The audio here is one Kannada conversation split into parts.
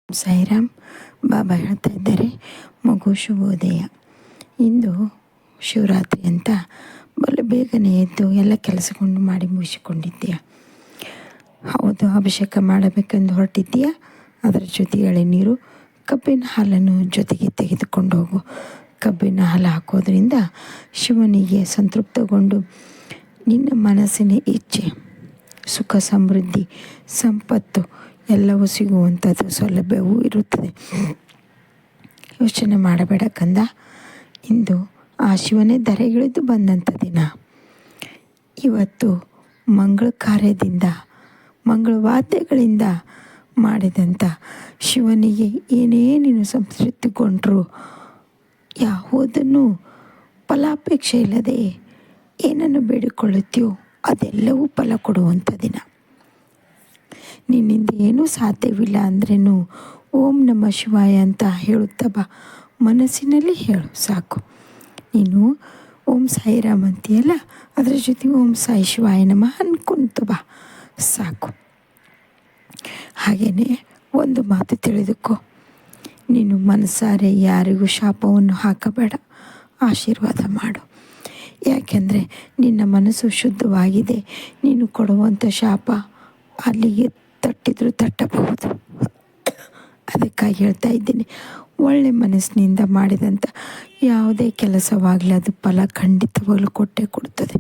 ಸಾಯಿರಾಮ್. ಬಾಬಾ ಹೇಳ್ತಾ ಇದ್ದಾರೆ, ಮಗು ಶುಭೋದಯ. ಇಂದು ಶಿವರಾತ್ರಿ ಅಂತ ಬಲು ಬೇಗನೆ ಎದ್ದು ಎಲ್ಲ ಕೆಲಸಗಳನ್ನು ಮಾಡಿ ಮುಗಿಸಿಕೊಂಡಿದ್ದೀಯಾ? ಹೌದು, ಅಭಿಷೇಕ ಮಾಡಬೇಕೆಂದು ಹೊರಟಿದ್ದೀಯಾ? ಅದರ ಜೊತೆ ಎಳೆನೀರು, ಕಬ್ಬಿನ ಹಾಲನ್ನು ಜೊತೆಗೆ ತೆಗೆದುಕೊಂಡು ಹೋಗು. ಕಬ್ಬಿನ ಹಾಲು ಹಾಕೋದ್ರಿಂದ ಶಿವನಿಗೆ ಸಂತೃಪ್ತಗೊಂಡು ನಿನ್ನ ಮನಸ್ಸಿನ ಇಚ್ಛೆ, ಸುಖ, ಸಮೃದ್ಧಿ, ಸಂಪತ್ತು ಎಲ್ಲವೂ ಸಿಗುವಂಥದ್ದು ಸೌಲಭ್ಯವೂ ಇರುತ್ತದೆ. ಯೋಚನೆ ಮಾಡಬೇಡ ಕಂದ. ಇಂದು ಆ ಶಿವನೇ ಧರೆಗಿಳಿದು ಬಂದಂಥ ದಿನ. ಇವತ್ತು ಮಂಗಳ ಕಾರ್ಯದಿಂದ, ಮಂಗಳ ವಾದ್ಯಗಳಿಂದ ಮಾಡಿದಂಥ ಶಿವನಿಗೆ ಏನೇ ನೀನು ಸಂತೃಪ್ತಿಗೊಂಡ್ರು, ಯಾವುದನ್ನು ಫಲಾಪೇಕ್ಷೆ ಇಲ್ಲದೆ ಏನನ್ನು ಬೇಡಿಕೊಳ್ಳುತ್ತೀಯೋ ಅದೆಲ್ಲವೂ ಫಲ ಕೊಡುವಂಥ ದಿನ. ನಿನ್ನಿಂದ ಏನೂ ಸಾಧ್ಯವಿಲ್ಲ ಅಂದ್ರೂ ಓಂ ನಮಃ ಶಿವಾಯ ಅಂತ ಹೇಳುತ್ತಾ ಬಾ. ಮನಸ್ಸಿನಲ್ಲಿ ಹೇಳು ಸಾಕು. ನೀನು ಓಂ ಸಾಯಿರಾಮ್ ಅಂತೀಯಲ್ಲ, ಅದರ ಜೊತೆ ಓಂ ಸಾಯಿ ಶಿವಾಯ ನಮಃ ಅನ್ಕೊಂತ ಬಾ ಸಾಕು. ಹಾಗೆಯೇ ಒಂದು ಮಾತು ತಿಳಿದುಕೋ, ನೀನು ಮನಸಾರೆ ಯಾರಿಗೂ ಶಾಪವನ್ನು ಹಾಕಬೇಡ, ಆಶೀರ್ವಾದ ಮಾಡು. ಯಾಕೆಂದರೆ ನಿನ್ನ ಮನಸ್ಸು ಶುದ್ಧವಾಗಿದೆ. ನೀನು ಕೊಡುವಂಥ ಶಾಪ ಅಲ್ಲಿಗೆ ತಟ್ಟಿದರೂ ತಟ್ಟಬಹುದು. ಅದಕ್ಕಾಗಿ ಹೇಳ್ತಾ ಇದ್ದೀನಿ, ಒಳ್ಳೆ ಮನಸ್ಸಿನಿಂದ ಮಾಡಿದಂಥ ಯಾವುದೇ ಕೆಲಸವಾಗಲಿ ಅದು ಫಲ ಖಂಡಿತವಾಗಲೂ ಕೊಟ್ಟೇ ಕೊಡ್ತದೆ.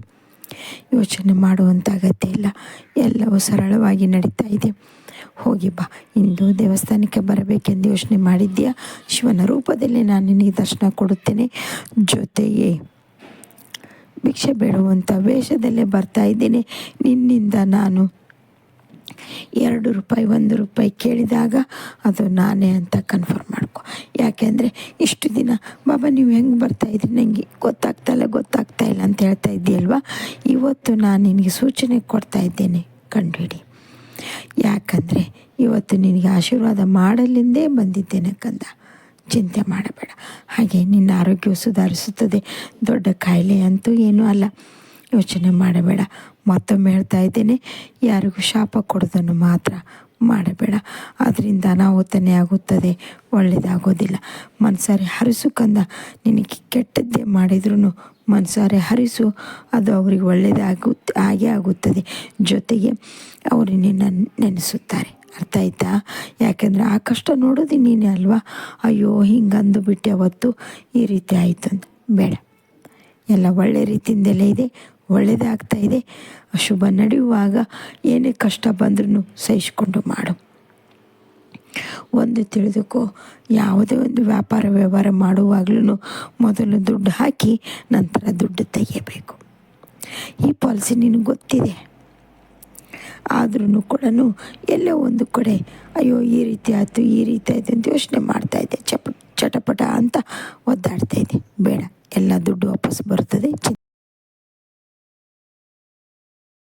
ಯೋಚನೆ ಮಾಡುವಂಥ ಅಗತ್ಯ ಇಲ್ಲ, ಎಲ್ಲವೂ ಸರಳವಾಗಿ ನಡೀತಾ ಇದೆ. ಹೋಗಿ ಬಾ. ಇಂದು ದೇವಸ್ಥಾನಕ್ಕೆ ಬರಬೇಕೆಂದು ಯೋಚನೆ ಮಾಡಿದ್ದೀಯಾ? ಶಿವನ ರೂಪದಲ್ಲಿ ನಾನು ನಿನಗೆ ದರ್ಶನ ಕೊಡುತ್ತೇನೆ. ಜೊತೆಗೆ ಭಿಕ್ಷೆ ಬೇಡುವಂಥ ವೇಷದಲ್ಲೇ ಬರ್ತಾ ಇದ್ದೇನೆ. ನಿನ್ನಿಂದ ನಾನು 2 ರೂಪಾಯಿ 1 ರೂಪಾಯಿ ಕೇಳಿದಾಗ ಅದು ನಾನೇ ಅಂತ ಕನ್ಫರ್ಮ್ ಮಾಡ್ಕೊ. ಯಾಕೆಂದರೆ ಇಷ್ಟು ದಿನ ಬಾಬಾ ನೀವು ಹೆಂಗೆ ಬರ್ತಾಯಿದ್ರಿ ನನಗೆ ಗೊತ್ತಾಗ್ತಾ ಇಲ್ಲ ಅಂತ ಹೇಳ್ತಾ ಇದ್ದೀಯಲ್ವ. ಇವತ್ತು ನಾನು ನಿನಗೆ ಸೂಚನೆ ಕೊಡ್ತಾ ಇದ್ದೇನೆ, ಕಂಡುಹಿಡಿ. ಯಾಕಂದರೆ ಇವತ್ತು ನಿನಗೆ ಆಶೀರ್ವಾದ ಮಾಡಲೆಂದೇ ಬಂದಿದ್ದೇನೆ ಕಂದ. ಚಿಂತೆ ಮಾಡಬೇಡ. ಹಾಗೆ ನಿನ್ನ ಆರೋಗ್ಯವು ಸುಧಾರಿಸುತ್ತದೆ. ದೊಡ್ಡ ಕಾಯಿಲೆ ಅಂತೂ ಏನೂ ಅಲ್ಲ. ಯೋಚನೆ ಮಾಡಬೇಡ. ಮತ್ತೊಮ್ಮೆ ಹೇಳ್ತಾ ಇದ್ದೇನೆ, ಯಾರಿಗೂ ಶಾಪ ಕೊಡೋದನ್ನು ಮಾತ್ರ ಮಾಡಬೇಡ. ಅದರಿಂದ ಅನಾಹುತನೇ ಆಗುತ್ತದೆ, ಒಳ್ಳೆಯದಾಗೋದಿಲ್ಲ. ಮನಸಾರೆ ಹರಿಸು ಕಂದ. ನಿನಗೆ ಕೆಟ್ಟದ್ದೇ ಮಾಡಿದ್ರೂ ಮನಸಾರೆ ಹರಿಸು, ಅದು ಅವ್ರಿಗೆ ಹಾಗೇ ಆಗುತ್ತದೆ. ಜೊತೆಗೆ ಅವರು ನಿನ್ನ ನೆನೆಸುತ್ತಾರೆ. ಅರ್ಥ ಆಯ್ತಾ? ಯಾಕೆಂದರೆ ಆ ಕಷ್ಟ ನೋಡೋದು ನೀನೇ ಅಲ್ವಾ. ಅಯ್ಯೋ ಹಿಂಗಂದು ಬಿಟ್ಟೆ ಅವತ್ತು ಈ ರೀತಿ ಆಯಿತು ಅಂತ. ಬೇಡ, ಎಲ್ಲ ಒಳ್ಳೆ ರೀತಿಯಿಂದಲೇ ಇದೆ, ಒಳ್ಳೆಯದೇ ಆಗ್ತಾ ಇದೆ. ಶುಭ ನಡೆಯುವಾಗ ಏನೇ ಕಷ್ಟ ಬಂದ್ರೂ ಸಹಿಸಿಕೊಂಡು ಮಾಡು. ಒಂದು ತಿಳಿದುಕೋ, ಯಾವುದೇ ಒಂದು ವ್ಯವಹಾರ ಮಾಡುವಾಗಲೂ ಮೊದಲು ದುಡ್ಡು ಹಾಕಿ ನಂತರ ದುಡ್ಡು ತೆಗೆಯಬೇಕು. ಈ ಪಾಲಿಸಿ ನಿನಗೆ ಗೊತ್ತಿದೆ. ಆದ್ರೂ ಕೂಡ ಎಲ್ಲೋ ಒಂದು ಕಡೆ ಅಯ್ಯೋ ಈ ರೀತಿ ಆಯಿತು ಅಂತ ಯೋಚನೆ ಮಾಡ್ತಾಯಿದ್ದೆ, ಚಟಪಟ ಅಂತ ಒದ್ದಾಡ್ತಾ ಇದೆ. ಬೇಡ, ಎಲ್ಲ ದುಡ್ಡು ವಾಪಸ್ ಬರ್ತದೆ.